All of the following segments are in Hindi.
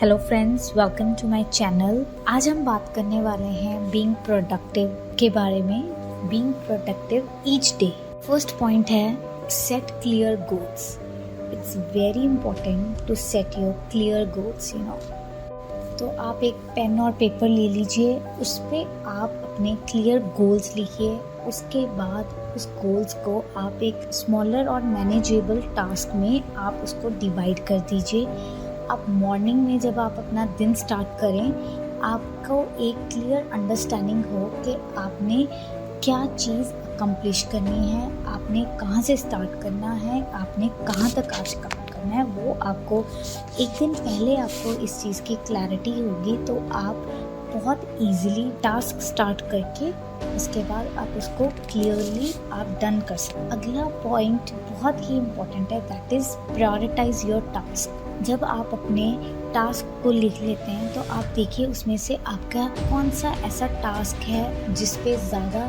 Hello friends, welcome to my channel. आज हम बात करने वाले हैं बीइंग प्रोडक्टिव के बारे में। Being productive each day. First point है set clear goals. It's very important to set your clear goals, तो आप एक पेन और पेपर ले लीजिए, उस पर आप अपने क्लियर गोल्स लिखिए। उसके बाद उस गोल्स को आप एक स्मॉलर और मैनेजेबल टास्क में आप उसको डिवाइड कर दीजिए। आप मॉर्निंग में जब आप अपना दिन स्टार्ट करें, आपको एक क्लियर अंडरस्टैंडिंग हो कि आपने क्या चीज़ अकम्प्लिश करनी है, आपने कहाँ से स्टार्ट करना है, आपने कहाँ तक आज काम करना है। वो आपको एक दिन पहले आपको इस चीज़ की क्लैरिटी होगी, तो आप बहुत इजीली टास्क स्टार्ट करके उसके बाद आप उसको क्लियरली आप डन कर सकते। अगला पॉइंट बहुत ही इम्पोर्टेंट है, that is prioritize your task. जब आप अपने टास्क को लिख लेते हैं तो आप देखिए उसमें से आपका कौन सा ऐसा टास्क है जिस पे ज़्यादा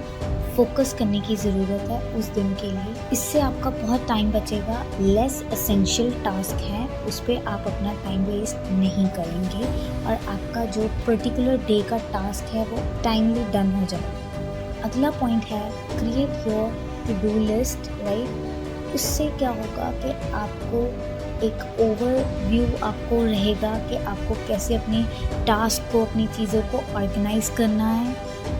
फोकस करने की ज़रूरत है उस दिन के लिए। इससे आपका बहुत टाइम बचेगा। लेस एसेंशियल टास्क है उस पर आप अपना टाइम वेस्ट नहीं करेंगे और आपका जो पर्टिकुलर डे का टास्क है वो टाइमली डन हो जाएगा। अगला पॉइंट है create your to do list, right. उससे क्या होगा कि आपको एक ओवरव्यू आपको रहेगा कि आपको कैसे अपने टास्क को, अपनी चीज़ों को ऑर्गेनाइज करना है,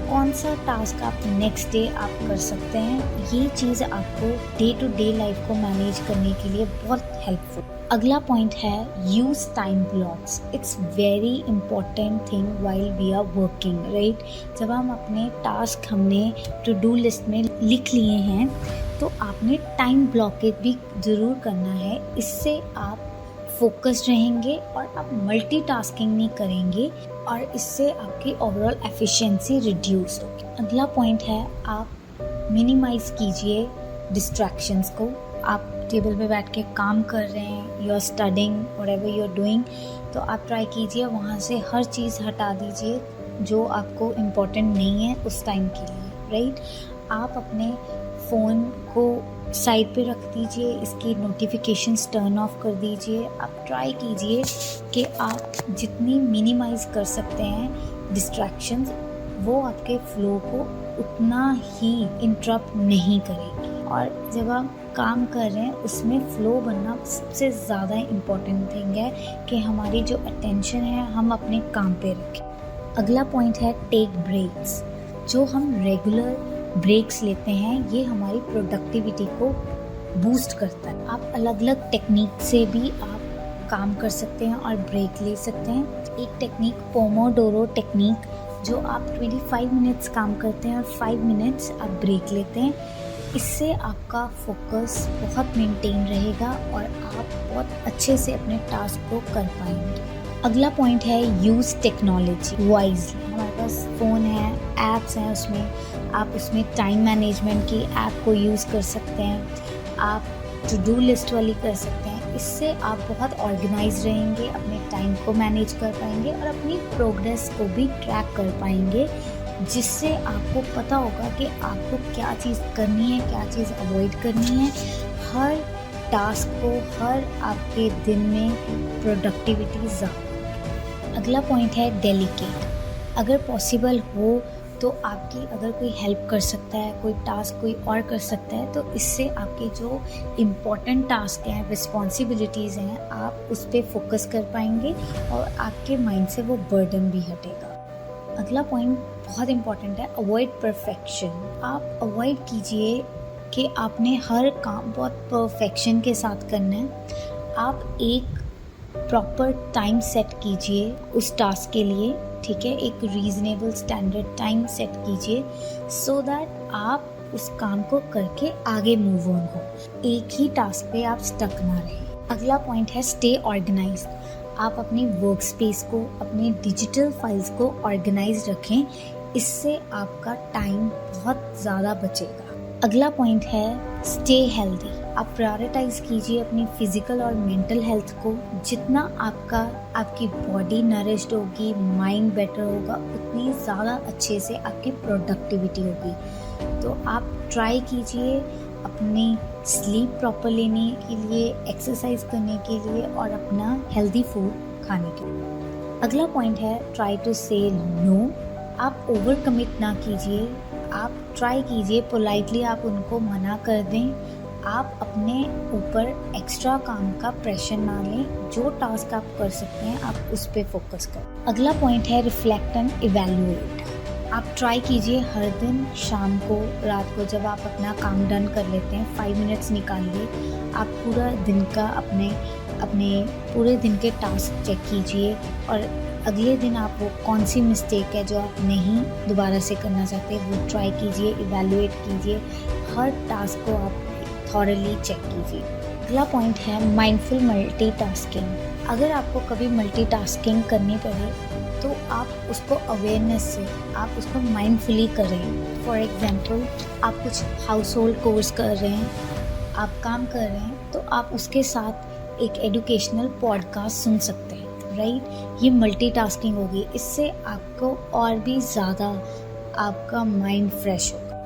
कौन सा टास्क आप नेक्स्ट डे आप कर सकते हैं। ये चीज़ आपको डे टू डे लाइफ को मैनेज करने के लिए बहुत हेल्पफुल। अगला पॉइंट है use time blocks. It's very important thing while we are working, right. जब हम अपने टास्क हमने टू डू लिस्ट में लिख लिए हैं तो आपने टाइम ब्लॉकेज भी ज़रूर करना है। इससे आप फोकस्ड रहेंगे और आप मल्टीटास्किंग नहीं करेंगे और इससे आपकी ओवरऑल एफिशिएंसी रिड्यूस होगी। अगला पॉइंट है आप मिनिमाइज कीजिए डिस्ट्रैक्शंस को। आप टेबल पे बैठ के काम कर रहे हैं, you are studying, whatever you are doing, तो आप ट्राई कीजिए वहाँ से हर चीज़ हटा दीजिए जो आपको इम्पोर्टेंट नहीं है उस टाइम के लिए, राइट। आप अपने फ़ोन को साइड पे रख दीजिए, इसकी नोटिफिकेशंस टर्न ऑफ कर दीजिए। आप ट्राई कीजिए कि आप जितनी मिनिमाइज़ कर सकते हैं डिस्ट्रैक्शंस, वो आपके फ़्लो को उतना ही इंटरप्ट नहीं करेगी। और जब आप काम कर रहे हैं उसमें फ़्लो बनना सबसे ज़्यादा इम्पॉर्टेंट थिंग है कि हमारी जो अटेंशन है हम अपने काम पे रखें। अगला पॉइंट है टेक ब्रेक्स। जो हम रेगुलर ब्रेक्स लेते हैं ये हमारी प्रोडक्टिविटी को बूस्ट करता है। आप अलग अलग टेक्निक से भी आप काम कर सकते हैं और ब्रेक ले सकते हैं। एक टेक्निक पोमोडोरो टेक्निक, जो आप 25 मिनट्स काम करते हैं और 5 मिनट्स आप ब्रेक लेते हैं। इससे आपका फोकस बहुत मेंटेन रहेगा और आप बहुत अच्छे से अपने टास्क को कर पाएंगे। अगला पॉइंट है यूज़ टेक्नोलॉजी वाइजली। हमारे पास फ़ोन है, ऐप्स हैं, उसमें आप उसमें टाइम मैनेजमेंट की ऐप को यूज़ कर सकते हैं। आप टू डू लिस्ट वाली कर सकते हैं। इससे आप बहुत ऑर्गेनाइज रहेंगे, अपने टाइम को मैनेज कर पाएंगे और अपनी प्रोग्रेस को भी ट्रैक कर पाएंगे, जिससे आपको पता होगा कि आपको क्या चीज़ करनी है, क्या चीज़ अवॉइड करनी है। हर टास्क को, हर आपके दिन में प्रोडक्टिविटी ज़्यादा। अगला पॉइंट है डेलीकेट। अगर पॉसिबल हो तो आपकी अगर कोई हेल्प कर सकता है, कोई टास्क कोई और कर सकता है, तो इससे आपके जो इम्पोर्टेंट टास्क हैं, रिस्पॉन्सिबिलिटीज़ हैं, आप उस पर फोकस कर पाएंगे और आपके माइंड से वो बर्डन भी हटेगा। अगला पॉइंट बहुत इम्पॉर्टेंट है अवॉइड परफेक्शन। आप अवॉइड कीजिए कि आपने हर काम बहुत परफेक्शन के साथ करना है। आप एक प्रॉपर टाइम सेट कीजिए उस टास्क के लिए, ठीक है। एक रीज़नेबल स्टैंडर्ड टाइम सेट कीजिए सो दैट आप उस काम को करके आगे मूव ऑन हो, एक ही टास्क पे आप स्टक ना रहें। अगला पॉइंट है स्टे ऑर्गेनाइज्ड। आप अपनी वर्क स्पेस को, अपने डिजिटल फाइल्स को ऑर्गेनाइज रखें, इससे आपका टाइम बहुत ज़्यादा बचेगा। अगला पॉइंट है स्टे हेल्दी। आप प्रायोरिटाइज कीजिए अपनी फिजिकल और मेंटल हेल्थ को। जितना आपकी बॉडी नरिश्ड होगी, माइंड बेटर होगा, उतनी ज़्यादा अच्छे से आपकी प्रोडक्टिविटी होगी। तो आप ट्राई कीजिए अपनी स्लीप प्रॉपर लेने के लिए, एक्सरसाइज करने के लिए और अपना हेल्दी फूड खाने के लिए। अगला पॉइंट है ट्राई टू से नो। आप ओवर कमिट ना कीजिए, आप ट्राई कीजिए पोलाइटली आप उनको मना कर दें। आप अपने ऊपर एक्स्ट्रा काम का प्रेशर ना लें, जो टास्क आप कर सकते हैं आप उस पर फोकस करें। अगला पॉइंट है रिफ्लेक्ट एंड इवैल्यूएट। आप ट्राई कीजिए हर दिन शाम को, रात को जब आप अपना काम डन कर लेते हैं 5 मिनट्स निकालिए, आप पूरा दिन का अपने पूरे दिन के टास्क चेक कीजिए और अगले दिन आप वो कौन सी मिस्टेक है जो आप नहीं दोबारा से करना चाहते वो ट्राई कीजिए, इवैल्यूएट कीजिए, हर टास्क को आप थॉरली चेक कीजिए। अगला पॉइंट है माइंडफुल मल्टीटास्किंग। अगर आपको कभी मल्टीटास्किंग करनी पड़े तो आप उसको अवेयरनेस से, आप उसको माइंडफुली करें। फॉर एग्जांपल आप कुछ हाउस होल्ड कोर्स कर रहे हैं, आप काम कर रहे हैं, तो आप उसके साथ एक एजुकेशनल पॉडकास्ट सुन सकते हैं, राइट। ये मल्टीटास्किंग होगी, इससे आपको और भी ज़्यादा आपका माइंड फ्रेश होगा।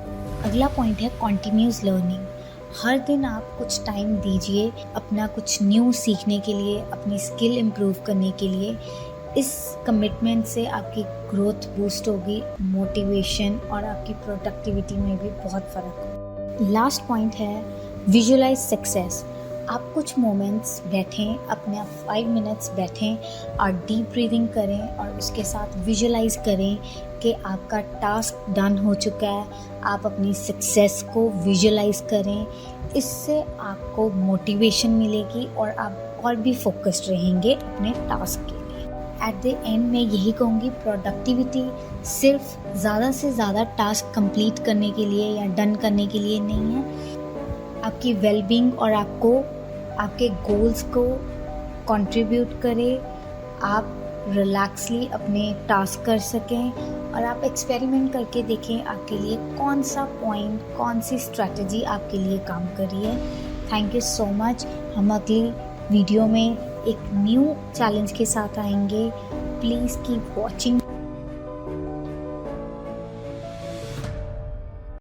अगला पॉइंट है कॉन्टिन्यूस लर्निंग। हर दिन आप कुछ टाइम दीजिए अपना कुछ न्यू सीखने के लिए, अपनी स्किल इम्प्रूव करने के लिए। इस कमिटमेंट से आपकी ग्रोथ बूस्ट होगी, मोटिवेशन और आपकी प्रोडक्टिविटी में भी बहुत फ़र्क होगा। लास्ट पॉइंट है विजुअलाइज सक्सेस। आप कुछ मोमेंट्स बैठें, अपने 5 मिनट्स बैठें और डीप ब्रीदिंग करें और उसके साथ विजुअलाइज करें कि आपका टास्क डन हो चुका है। आप अपनी सक्सेस को विजुअलाइज करें, इससे आपको मोटिवेशन मिलेगी और आप और भी फोकस्ड रहेंगे अपने टास्क के लिए। एट द एंड मैं यही कहूँगी, प्रोडक्टिविटी सिर्फ ज़्यादा से ज़्यादा टास्क कंप्लीट करने के लिए या डन करने के लिए नहीं है, आपकी वेलबींग और आपको आपके गोल्स को कंट्रीब्यूट करे, आप रिलैक्सली अपने टास्क कर सकें और आप एक्सपेरिमेंट करके देखें आपके लिए कौन सा पॉइंट, कौन सी स्ट्रैटेजी आपके लिए काम कर रही है। Thank you so much. हम अगली वीडियो में एक न्यू चैलेंज के साथ आएंगे। Please keep watching.